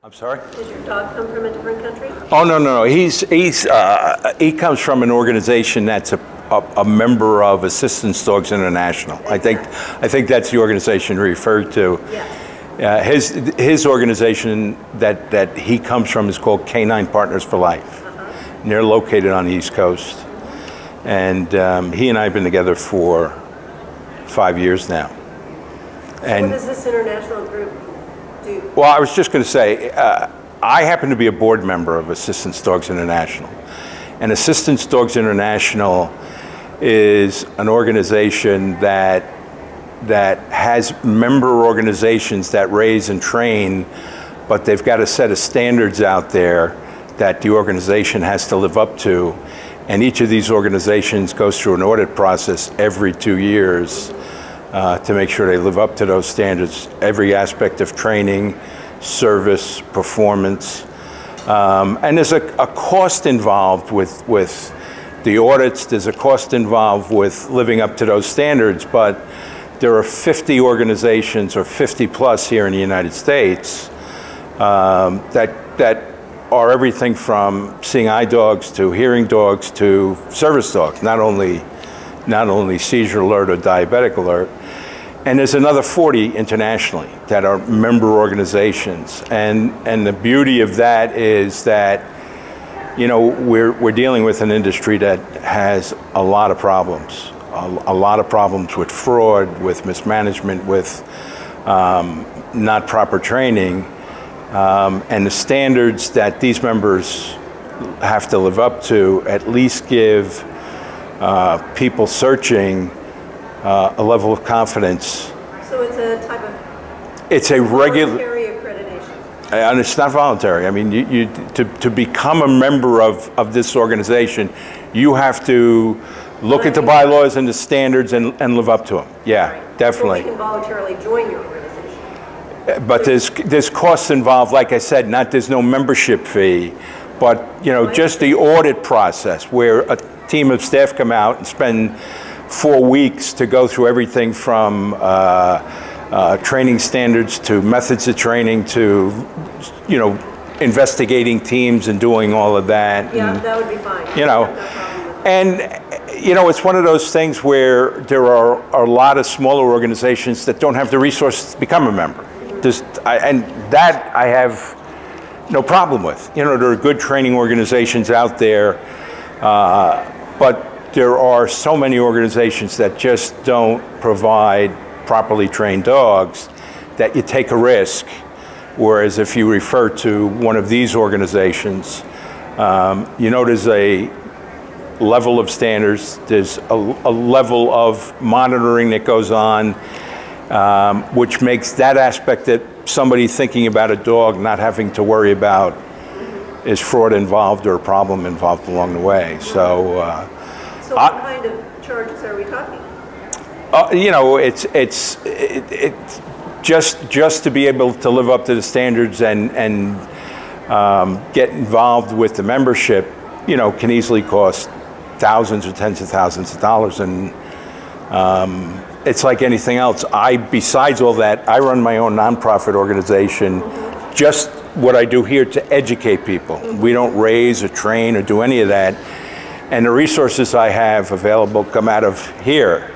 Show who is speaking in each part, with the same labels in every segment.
Speaker 1: I'm sorry?
Speaker 2: Does your dog come from a different country?
Speaker 1: Oh, no. He comes from an organization that's a member of Assistance Dogs International.
Speaker 2: Exactly.
Speaker 1: I think that's the organization referred to.
Speaker 2: Yes.
Speaker 1: His organization that he comes from is called Canine Partners for Life. And they're located on the East Coast. And he and I have been together for 5 years now.
Speaker 2: So what does this international group do?
Speaker 1: Well, I was just going to say, I happen to be a board member of Assistance Dogs International. And Assistance Dogs International is an organization that has member organizations that raise and train, but they've got a set of standards out there that the organization has to live up to. And each of these organizations goes through an audit process every 2 years to make sure they live up to those standards, every aspect of training, service, performance. And there's a cost involved with the audits, there's a cost involved with living up to those standards, but there are 50 organizations, or 50 plus here in the United States, that are everything from seeing eye dogs to hearing dogs to service dogs, not only seizure alert or diabetic alert. And there's another 40 internationally that are member organizations. And the beauty of that is that, you know, we're dealing with an industry that has a lot of problems. A lot of problems with fraud, with mismanagement, with not proper training. And the standards that these members have to live up to at least give people searching a level of confidence.
Speaker 2: So it's a type of
Speaker 1: It's a regular
Speaker 2: accreditation.
Speaker 1: And it's not voluntary. I mean, to become a member of this organization, you have to look at the bylaws and the standards and live up to them. Yeah,
Speaker 2: Right.
Speaker 1: definitely.
Speaker 2: So we can voluntarily join your organization.
Speaker 1: But there's costs involved. Like I said, there's no membership fee, but you know, just the audit process where a team of staff come out and spend 4 weeks to go through everything from training standards to methods of training to, you know, investigating teams and doing all of that.
Speaker 2: Yeah,
Speaker 1: and,
Speaker 2: that would be fine.
Speaker 1: you know,
Speaker 2: I have no problem with that.
Speaker 1: and you know, it's one of those things where there are a lot of smaller organizations that don't have the resources to become a member. And that I have no problem with. You know, there are good training organizations out there, but there are so many organizations that just don't provide properly trained dogs that you take a risk. Whereas if you refer to one of these organizations, you know, there's a level of standards, there's a level of monitoring that goes on, which makes that aspect that somebody thinking about a dog not having to worry about is fraud involved or a problem involved along the way. So
Speaker 2: what kind of charges are we talking?
Speaker 1: you know, it's just to be able to live up to the standards and get involved with the membership, you know, can easily cost thousands or tens of thousands of dollars. And it's like anything else. Besides all that, I run my own nonprofit organization, just what I do here to educate people. We don't raise or train or do any of that. And the resources I have available come out of here.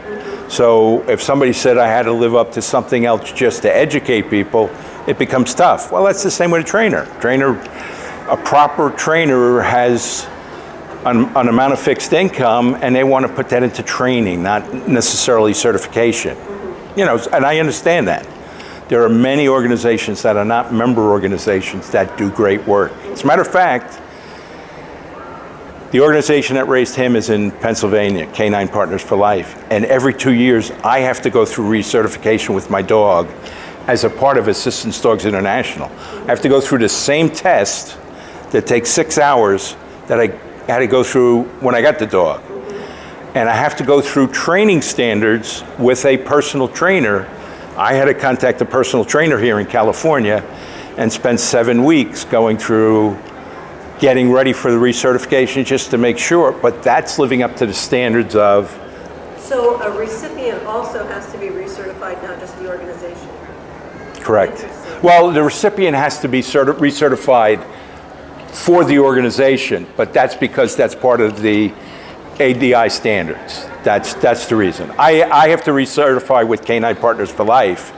Speaker 1: So if somebody said I had to live up to something else just to educate people, it becomes tough. Well, that's the same with a trainer. A proper trainer has an amount of fixed income, and they want to put that into training, not necessarily certification. You know, and I understand that. There are many organizations that are not member organizations that do great work. As a matter of fact, the organization that raised him is in Pennsylvania, Canine Partners for Life. And every 2 years, I have to go through recertification with my dog as a part of Assistance Dogs International. I have to go through the same test that takes 6 hours that I had to go through when I got the dog. And I have to go through training standards with a personal trainer. I had to contact a personal trainer here in California and spend 7 weeks going through getting ready for the recertification just to make sure, but that's living up to the standards of.
Speaker 2: So a recipient also has to be recertified, not just the organization?
Speaker 1: Correct. Well, the recipient has to be recertified for the organization, but that's because that's part of the ADI standards. That's the reason. I have to recertify with Canine Partners for Life,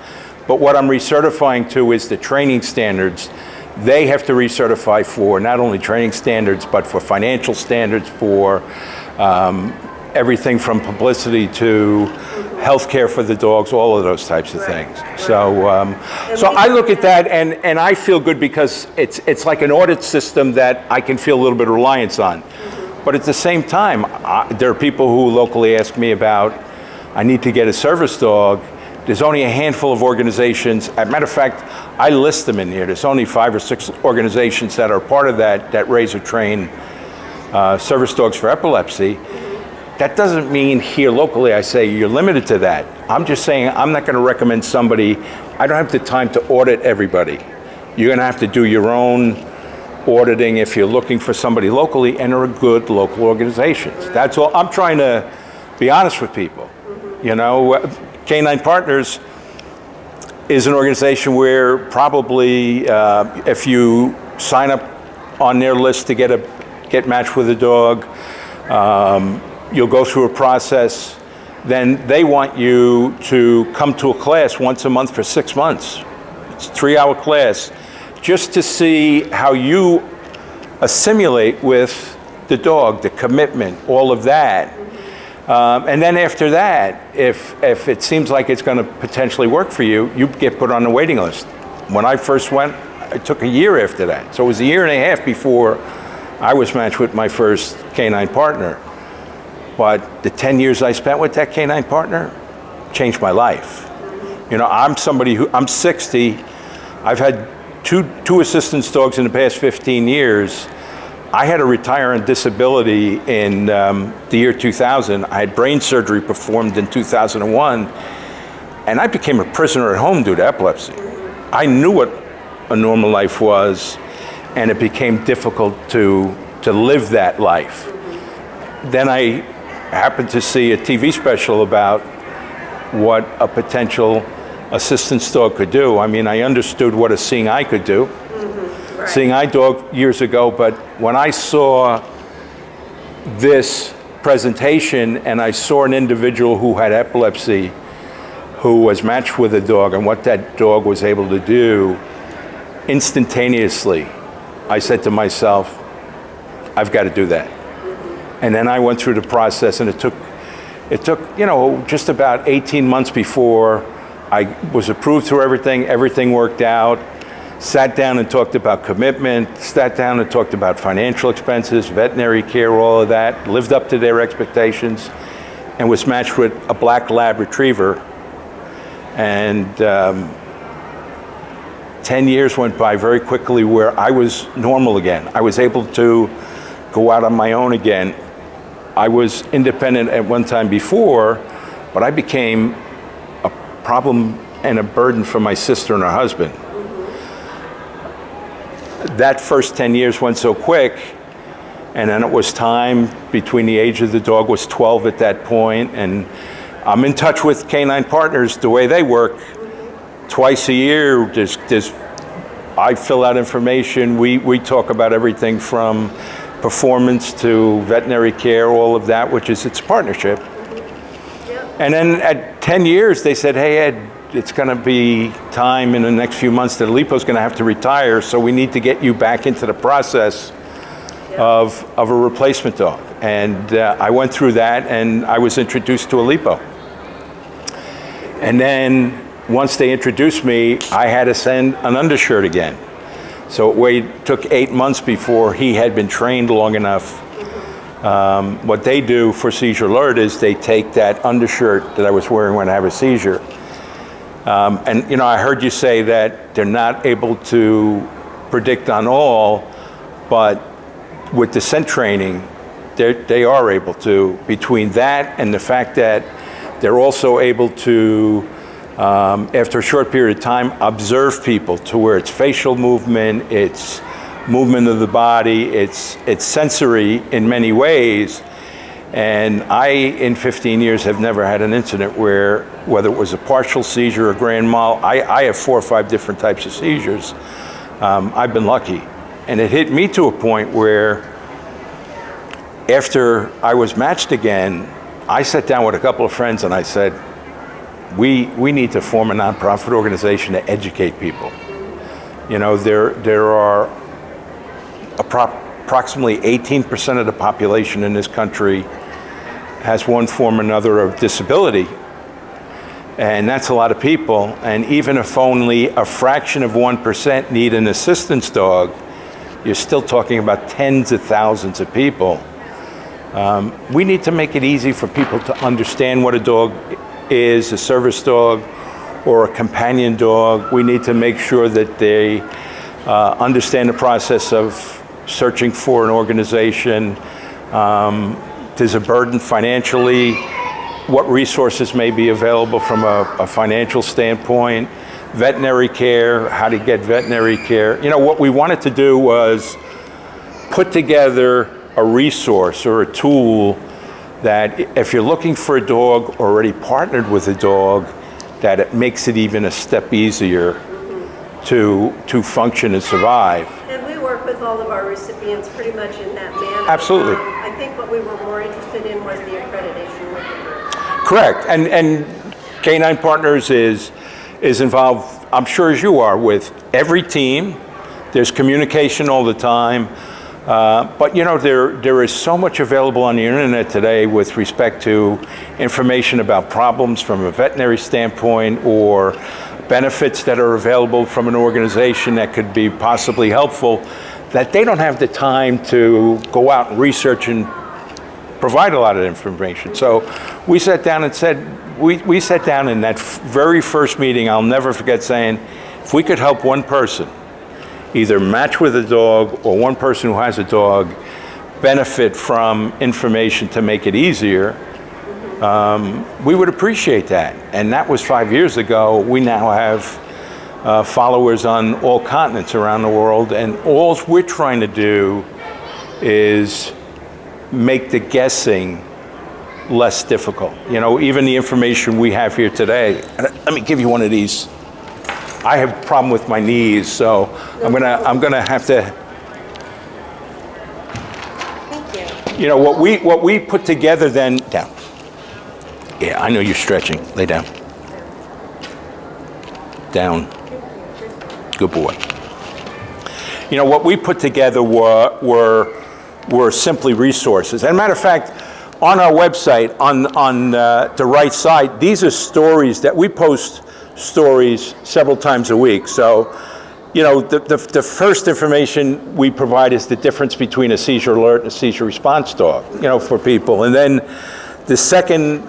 Speaker 1: but what I'm recertifying to is the training standards. They have to recertify for not only training standards, but for financial standards, for everything from publicity to health care for the dogs, all of those types of things. So I look at that and I feel good because it's like an audit system that I can feel a little bit of reliance on. But at the same time, there are people who locally ask me about, I need to get a service dog. There's only a handful of organizations. As a matter of fact, I list them in here. There's only 5 or 6 organizations that are part of that raise or train service dogs for epilepsy. That doesn't mean here locally I say you're limited to that. I'm just saying I'm not going to recommend somebody. I don't have the time to audit everybody. You're going to have to do your own auditing if you're looking for somebody locally, and there are good local organizations. That's all. I'm trying to be honest with people. You know, Canine Partners is an organization where probably if you sign up on their list to get matched with a dog, you'll go through a process. Then they want you to come to a class once a month for 6 months. It's a 3-hour class just to see how you assimilate with the dog, the commitment, all of that. And then after that, if it seems like it's going to potentially work for you, you get put on the waiting list. When I first went, it took a year after that. So it was a year and a half before I was matched with my first canine partner. But the 10 years I spent with that canine partner changed my life. You know, I'm 60. I've had two assistance dogs in the past 15 years. I had to retire on disability in the year 2000. I had brain surgery performed in 2001, and I became a prisoner at home due to epilepsy. I knew what a normal life was, and it became difficult to live that life. Then I happened to see a TV special about what a potential assistance dog could do. I mean, I understood what a seeing eye could do. Right. Seeing eye dog years ago, but when I saw this presentation and I saw an individual who had epilepsy who was matched with a dog and what that dog was able to do, instantaneously, I said to myself, I've got to do that. And then I went through the process, and it took, you know, just about 18 months before I was approved through everything. Everything worked out. Sat down and talked about commitment, sat down and talked about financial expenses, veterinary care, all of that, lived up to their expectations, and was matched with a black lab retriever. And 10 years went by very quickly where I was normal again. I was able to go out on my own again. I was independent at one time before, but I became a problem and a burden for my sister and her husband. That first 10 years went so quick, and then it was time. Between the age of the dog was 12 at that point, and I'm in touch with Canine Partners the way they work. Twice a year, I fill out information. We talk about everything from performance to veterinary care, all of that, which is its partnership. And then at 10 years, they said, hey, Ed, it's going to be time in the next few months that Alipo's going to have to retire, so we need to get you back into the process of a replacement dog. And I went through that, and I was introduced to Alipo. And then once they introduced me, I had to send an undershirt again. So it took 8 months before he had been trained long enough. What they do for Seizure Alert is they take that undershirt that I was wearing when I have a seizure. And you know, I heard you say that they're not able to predict on all, but with the scent training, they are able to. Between that and the fact that they're also able to, after a short period of time, observe people to where it's facial movement, it's movement of the body, it's sensory in many ways. And I, in 15 years, have never had an incident where, whether it was a partial seizure or grand mal, I have 4 or 5 different types of seizures. I've been lucky. And it hit me to a point where, after I was matched again, I sat down with a couple of friends and I said, we need to form a nonprofit organization to educate people. You know, there are approximately 18% of the population in this country has one form or another of disability. And that's a lot of people. And even if only a fraction of 1% need an assistance dog, you're still talking about tens of thousands of people. We need to make it easy for people to understand what a dog is, a service dog or a companion dog. We need to make sure that they understand the process of searching for an organization. There's a burden financially, what resources may be available from a financial standpoint, veterinary care, how to get veterinary care. You know, what we wanted to do was put together a resource or a tool that if you're looking for a dog already partnered with a dog, that it makes it even a step easier to function and survive.
Speaker 2: And we work with all of our recipients pretty much in that manner.
Speaker 1: Absolutely.
Speaker 2: I think what we were more interested in was the accreditation with the group.
Speaker 1: Correct. And Canine Partners is involved, I'm sure as you are, with every team. There's communication all the time. But you know, there is so much available on the internet today with respect to information about problems from a veterinary standpoint or benefits that are available from an organization that could be possibly helpful, that they don't have the time to go out and research and provide a lot of information. So we sat down and said, we sat down in that very first meeting, I'll never forget saying, if we could help one person either match with a dog or one person who has a dog benefit from information to make it easier, we would appreciate that. And that was 5 years ago. We now have followers on all continents around the world, and all we're trying to do is make the guessing less difficult. You know, even the information we have here today. Let me give you one of these. I have a problem with my knees, so I'm gonna have to.
Speaker 2: Thank you.
Speaker 1: You know what we put together then. Down. Yeah, I know you're stretching. Lay down. Down. Good boy. You know what we put together were simply resources. And matter of fact, on our website, on the right side, these are stories that we post. Stories several times a week. So, you know, the first information we provide is the difference between a seizure alert and a seizure response dog, you know, for people. And then the second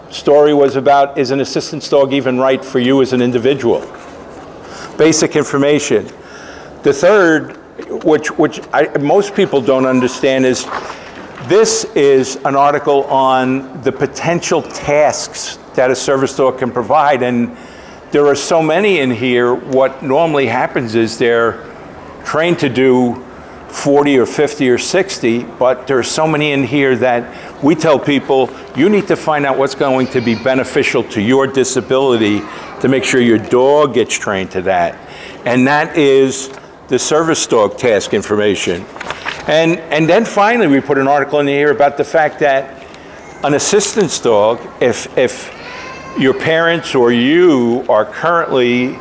Speaker 1: story was about, is an assistance dog even right for you as an individual? Basic information. The third, which most people don't understand, is this is an article on the potential tasks that a service dog can provide. And there are so many in here. What normally happens is they're trained to do 40 or 50 or 60, but there are so many in here that we tell people, you need to find out what's going to be beneficial to your disability to make sure your dog gets trained to that. And that is the service dog task information. And then finally, we put an article in here about the fact that an assistance dog, if your parents or you are currently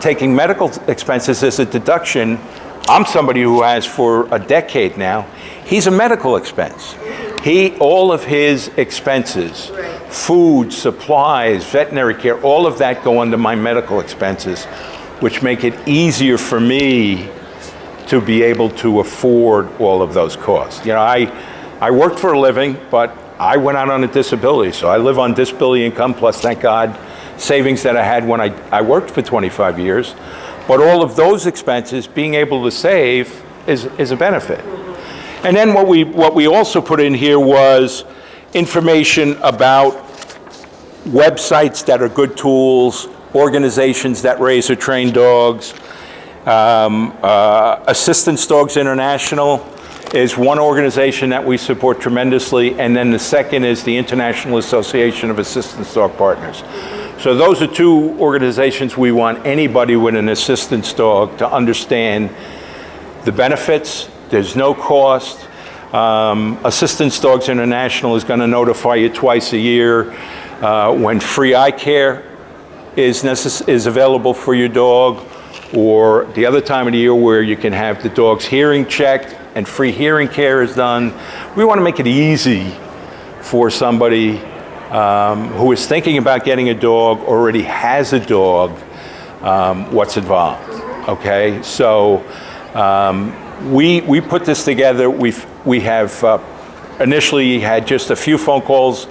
Speaker 1: taking medical expenses as a deduction. I'm somebody who has for a decade now. He's a medical expense. All of his expenses, food, supplies, veterinary care, all of that go under my medical expenses, which make it easier for me to be able to afford all of those costs. You know, I worked for a living, but I went out on a disability, so I live on disability income, plus, thank God, savings that I had when I worked for 25 years. But all of those expenses, being able to save is a benefit. And then what we also put in here was information about websites that are good tools, organizations that raise or train dogs, Assistance Dogs International is one organization that we support tremendously, and then the second is the International Association of Assistance Dog Partners. So those are two organizations we want anybody with an assistance dog to understand the benefits. There's no cost. Assistance Dogs International is going to notify you twice a year when free eye care is available for your dog, or the other time of the year where you can have the dog's hearing checked and free hearing care is done. We want to make it easy for somebody who is thinking about getting a dog, already has a dog, what's involved. Okay, so we put this together. We have initially had just a few phone calls.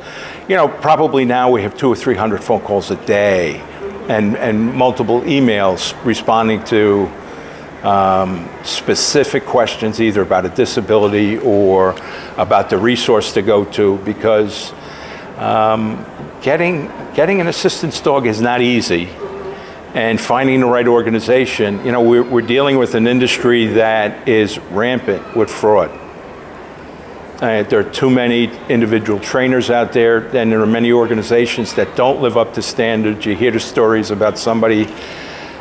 Speaker 1: You know, probably now we have 200 or 300 phone calls a day, and multiple emails responding to specific questions, either about a disability or about the resource to go to, because getting an assistance dog is not easy, and finding the right organization. You know, we're dealing with an industry that is rampant with fraud. There are too many individual trainers out there, and there are many organizations that don't live up to standards. You hear the stories about somebody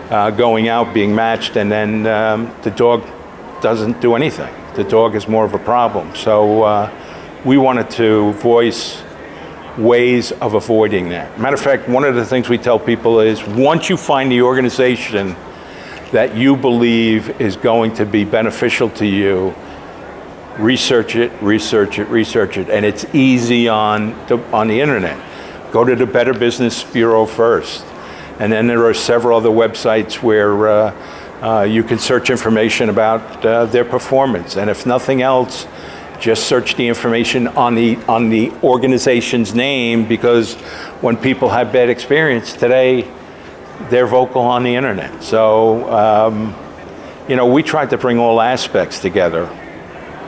Speaker 1: going out, being matched, and then the dog doesn't do anything. The dog is more of a problem. So we wanted to voice ways of avoiding that. Matter of fact, one of the things we tell people is, once you find the organization that you believe is going to be beneficial to you, research it, and it's easy on the internet. Go to the Better Business Bureau first, and then there are several other websites where you can search information about their performance. And if nothing else, just search the information on the organization's name, because when people have bad experience today, they're vocal on the internet. So, you know, we tried to bring all aspects together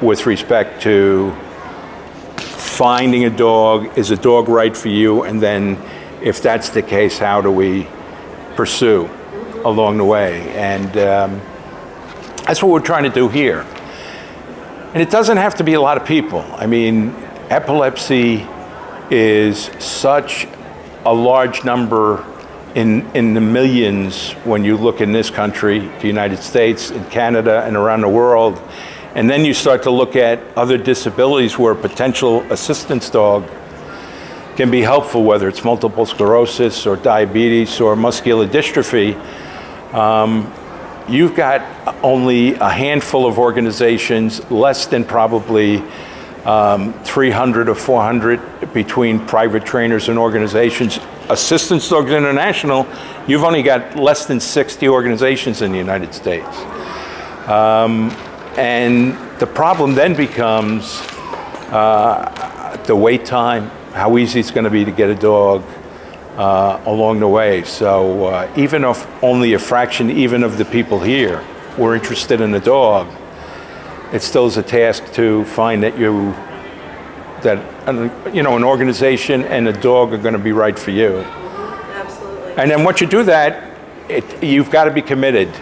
Speaker 1: with respect to finding a dog. Is a dog right for you? And then, if that's the case, how do we pursue along the way? And that's what we're trying to do here. And it doesn't have to be a lot of people. I mean, epilepsy is such a large number in the millions when you look in this country, the United States, in Canada, and around the world. And then you start to look at other disabilities where a potential assistance dog can be helpful, whether it's multiple sclerosis or diabetes or muscular dystrophy. You've got only a handful of organizations, less than probably 300 or 400 between private trainers and organizations. Assistance Dogs International, you've only got less than 60 organizations in the United States. And the problem then becomes the wait time, how easy it's going to be to get a dog along the way. So even if only a fraction, even of the people here were interested in a dog, it still is a task to find that an organization and a dog are going to be right for you.
Speaker 2: Absolutely.
Speaker 1: And then once you do that, you've got to be committed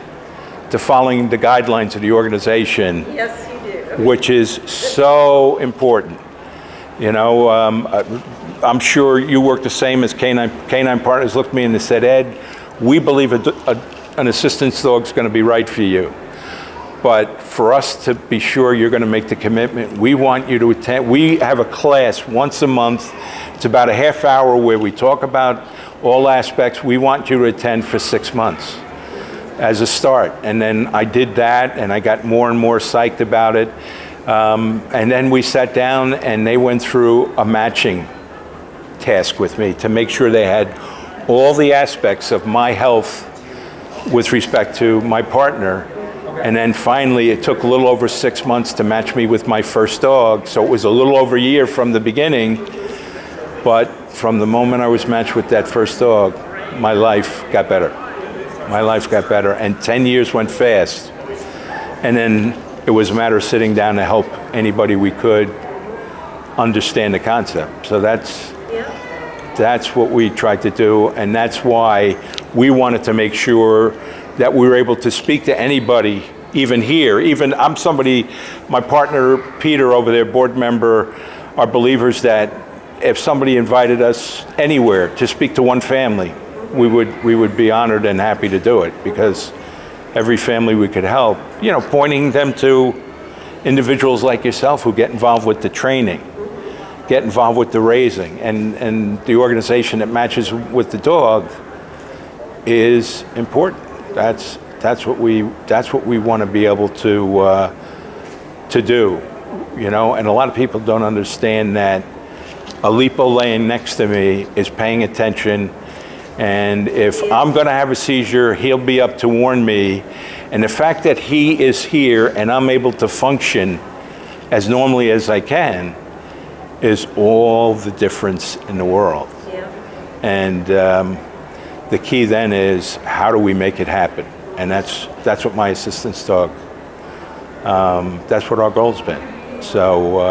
Speaker 1: to following the guidelines of the organization.
Speaker 2: Yes, you do.
Speaker 1: Which is so important. You know, I'm sure you work the same as Canine Partners looked at me and they said, Ed, we believe an assistance dog is going to be right for you. But for us to be sure you're going to make the commitment, we want you to attend. We have a class once a month. It's about a half hour where we talk about all aspects. We want you to attend for 6 months as a start. And then I did that, and I got more and more psyched about it. And then we sat down and they went through a matching task with me to make sure they had all the aspects of my health with respect to my partner. And then finally, it took a little over 6 months to match me with my first dog. So it was a little over a year from the beginning. But from the moment I was matched with that first dog, my life got better. My life got better. And 10 years went fast. And then it was a matter of sitting down to help anybody we could understand the concept. So that's what we tried to do. And that's why we wanted to make sure that we were able to speak to anybody even here. Even I'm somebody, my partner Peter over there, board member, are believers that if somebody invited us anywhere to speak to one family, we would be honored and happy to do it, because every family we could help, pointing them to individuals like yourself who get involved with the training, get involved with the raising, and the organization that matches with the dog is important. That's what we want to be able to do, and a lot of people don't understand that Aleppo laying next to me is paying attention, and if I'm going to have a seizure, he'll be up to warn me, and the fact that he is here and I'm able to function as normally as I can is all the difference in the world.
Speaker 2: Yeah.
Speaker 1: And the key then is, how do we make it happen? And that's what my assistance dog, that's what our goal's been. So,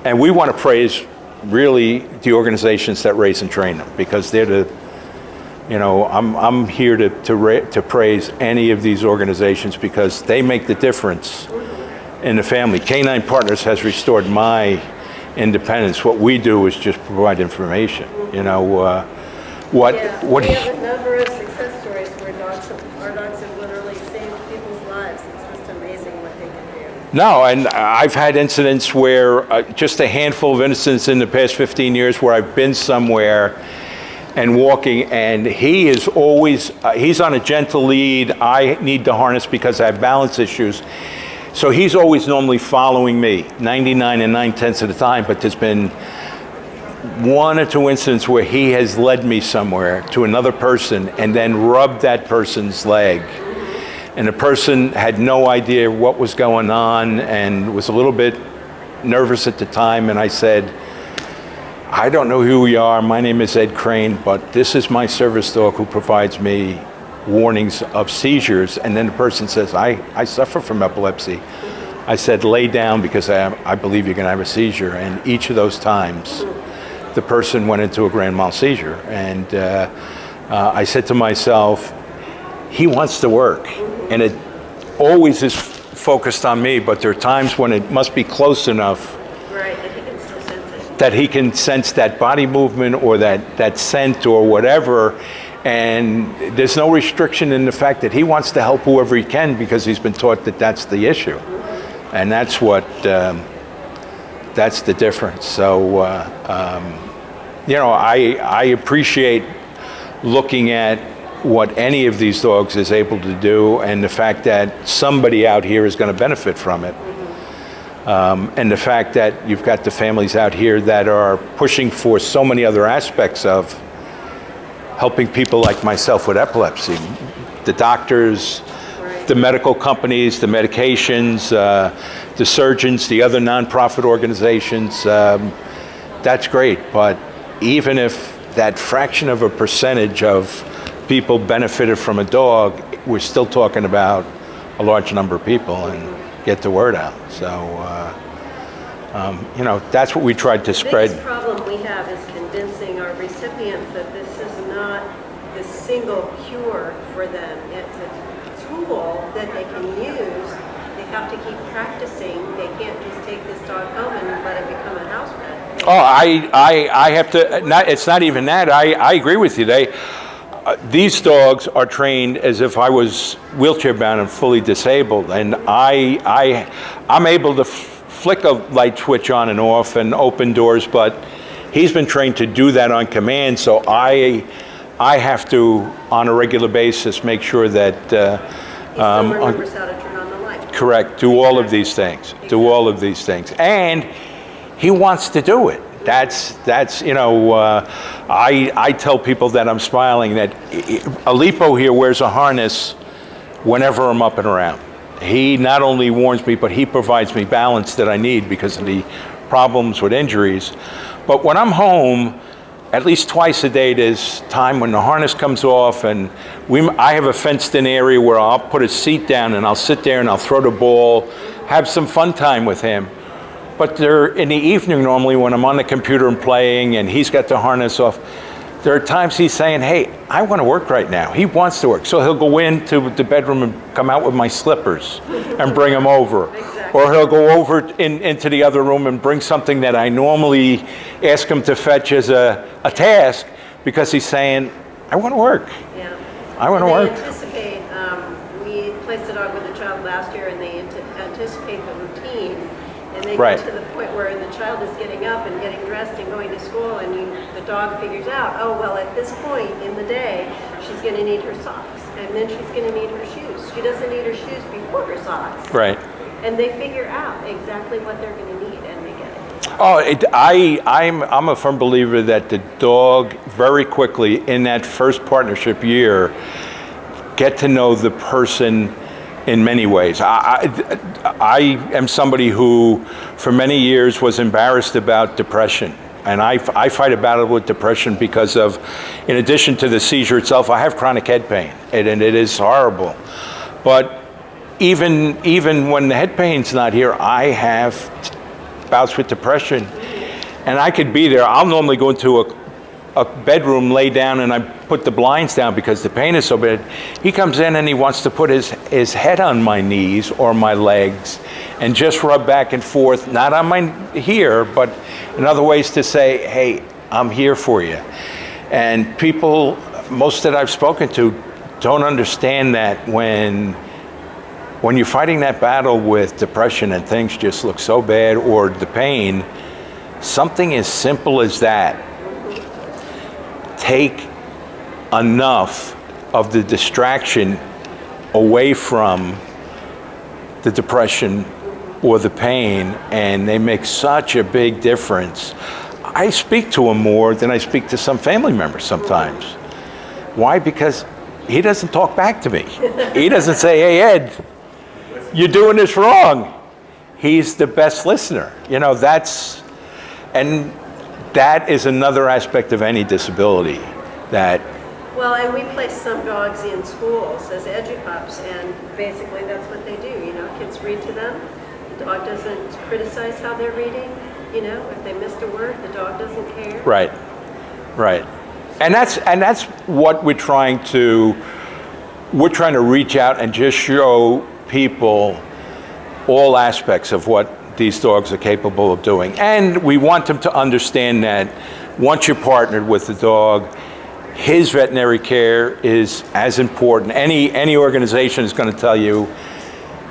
Speaker 1: and we want to praise really the organizations that raise and train them, because they're the, I'm here to praise any of these organizations, because they make the difference in the family. Canine Partners has restored my independence. What we do is just provide information.
Speaker 2: We have a number of success stories where our dogs have literally saved people's lives. It's just amazing what they can do.
Speaker 1: No, and I've had incidents where, just a handful of incidents in the past 15 years where I've been somewhere and walking, and he is always, he's on a gentle lead. I need the harness because I have balance issues. So he's always normally following me, 99 and 9/10 of the time, but there's been one or two incidents where he has led me somewhere to another person and then rubbed that person's leg. And the person had no idea what was going on and was a little bit nervous at the time. And I said, I don't know who you are. My name is Ed Crane, but this is my service dog who provides me warnings of seizures. And then the person says, I suffer from epilepsy. I said, lay down, because I believe you're going to have a seizure. And each of those times, the person went into a grand mal seizure. And I said to myself, he wants to work. And it always is focused on me, but there are times when it must be close enough.
Speaker 2: Right, that he can still sense it.
Speaker 1: That he can sense that body movement or that scent or whatever. And there's no restriction in the fact that he wants to help whoever he can, because he's been taught that that's the issue. And that's what, that's the difference. So, I appreciate looking at what any of these dogs is able to do, and the fact that somebody out here is going to benefit from it. And the fact that you've got the families out here that are pushing for so many other aspects of helping people like myself with epilepsy. The doctors, the medical companies, the medications, the surgeons, the other nonprofit organizations. That's great, but even if that fraction of a percentage of people benefited from a dog, we're still talking about a large number of people, and get the word out. So, that's what we tried to spread.
Speaker 2: The biggest problem we have is convincing our recipients that this is not the single cure for them. It's a tool that they can use. They have to keep practicing. They can't just take this dog home and let it become a house pet.
Speaker 1: Oh, I have to, it's not even that. I agree with you. These dogs are trained as if I was wheelchair bound and fully disabled, and I'm able to flick a light switch on and off and open doors, but he's been trained to do that on command. So I have to, on a regular basis, make sure that
Speaker 2: He still remembers how to turn on the light.
Speaker 1: Correct. Do all of these things. Do all of these things, and he wants to do it. That's I tell people that I'm smiling that Aleppo here wears a harness whenever I'm up and around. He not only warns me, but he provides me balance that I need because of the problems with injuries. But when I'm home, at least twice a day, there's time when the harness comes off, and I have a fenced-in area where I'll put a seat down and I'll sit there and I'll throw the ball, have some fun time with him. But in the evening normally when I'm on the computer and playing and he's got the harness off, There are times he's saying, hey, I want to work right now. He wants to work. So he'll go into the bedroom and come out with my slippers and bring them over.
Speaker 2: Exactly.
Speaker 1: Or he'll go over into the other room and bring something that I normally ask him to fetch as a task, because he's saying, I want to work.
Speaker 2: Yeah.
Speaker 1: I want to work.
Speaker 2: They anticipate, we placed a dog with a child last year, and they anticipate the routine. And they
Speaker 1: Right.
Speaker 2: get to the point where the child is getting up and getting dressed and going to school, and the dog figures out, oh, well, at this point in the day, she's going to need her socks, and then she's going to need her shoes. She doesn't need her shoes before her socks.
Speaker 1: Right.
Speaker 2: And they figure out exactly what they're going to need, and they get it.
Speaker 1: Oh, I'm a firm believer that the dog very quickly in that first partnership year get to know the person in many ways. I am somebody who for many years was embarrassed about depression. And I fight a battle with depression because of, in addition to the seizure itself, I have chronic head pain, and it is horrible. But even when the head pain's not here, I have bouts with depression. And I could be there. I'll normally go into a bedroom, lay down, and I put the blinds down because the pain is so bad. He comes in and he wants to put his head on my knees or my legs and just rub back and forth, not on my here, but in other ways to say, hey, I'm here for you. And people, most that I've spoken to, don't understand that when you're fighting that battle with depression and things just look so bad, or the pain, something as simple as that, take enough of the distraction away from the depression or the pain, and they make such a big difference. I speak to him more than I speak to some family members sometimes. Why? Because he doesn't talk back to me. He doesn't say, hey, Ed, you're doing this wrong. He's the best listener. You know, and that is another aspect of any disability that.
Speaker 2: Well, and we place some dogs in schools as edupups, and basically that's what they do. You know, kids read to them. The dog doesn't criticize how they're reading. You know, if they missed a word, the dog doesn't care.
Speaker 1: Right, right. And that's what we're trying to reach out and just show people all aspects of what these dogs are capable of doing. And we want them to understand that once you're partnered with the dog, his veterinary care is as important. Any organization is going to tell you,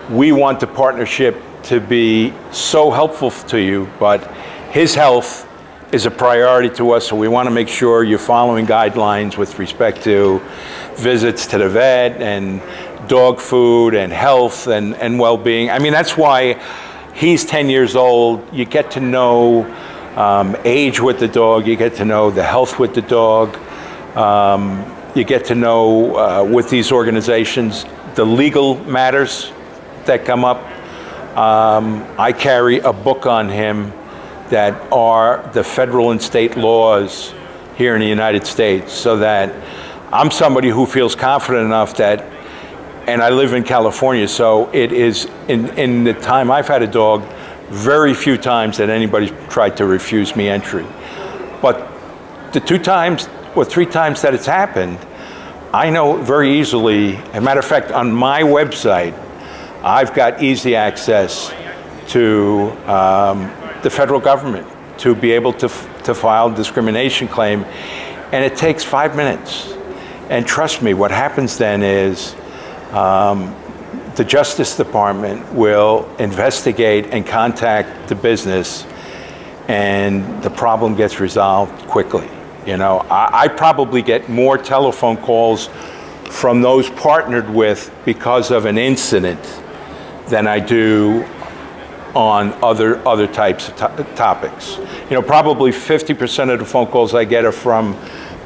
Speaker 1: we want the partnership to be so helpful to you, but his health is a priority to us, so we want to make sure you're following guidelines with respect to visits to the vet and dog food and health and well-being. I mean, that's why he's 10 years old. You get to know age with the dog. You get to know the health with the dog. You get to know with these organizations the legal matters that come up. I carry a book on him that are the federal and state laws here in the United States, so that I'm somebody who feels confident enough that, and I live in California, so it is, in the time I've had a dog, very few times that anybody's tried to refuse me entry. But the 2 times or 3 times that it's happened, I know very easily. As a matter of fact, on my website, I've got easy access to the federal government to be able to file a discrimination claim, and it takes 5 minutes. And trust me, what happens then is the Justice Department will investigate and contact the business, and the problem gets resolved quickly. You know, I probably get more telephone calls from those partnered with because of an incident than I do on other types of topics. You know, probably 50% of the phone calls I get are from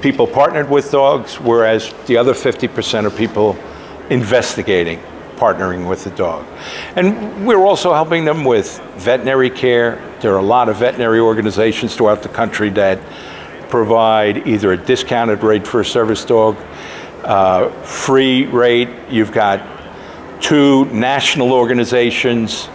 Speaker 1: people partnered with dogs, whereas the other 50% are people investigating partnering with the dog. And we're also helping them with veterinary care. There are a lot of veterinary organizations throughout the country that provide either a discounted rate for a service dog, free rate. You've got 2 national organizations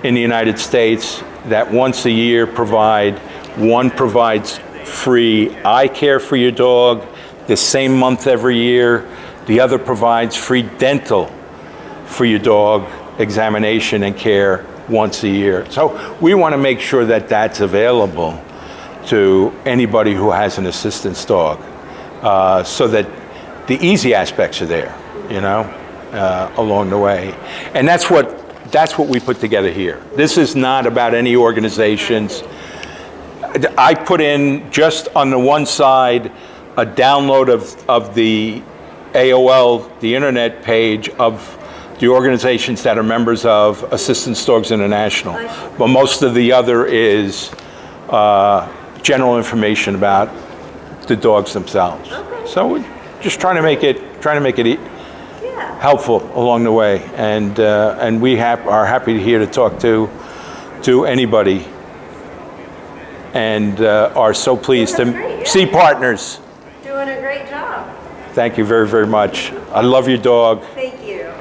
Speaker 1: in the United States that once a year provide, one provides free eye care for your dog the same month every year. The other provides free dental for your dog, examination and care once a year. So we want to make sure that that's available to anybody who has an assistance dog, so that the easy aspects are there, you know, along the way. And that's what we put together here. This is not about any organizations. I put in just on the one side a download of the AOL, the internet page of the organizations that are members of Assistance Dogs International. But most of the other is general information about the dogs themselves.
Speaker 2: Okay.
Speaker 1: So we're just trying to make it
Speaker 2: Yeah.
Speaker 1: helpful along the way, and we are happy here to talk to anybody, and are so pleased to
Speaker 2: That's great, yeah.
Speaker 1: see partners.
Speaker 2: Doing a great job.
Speaker 1: Thank you very, very much. I love your dog.
Speaker 2: Thank you.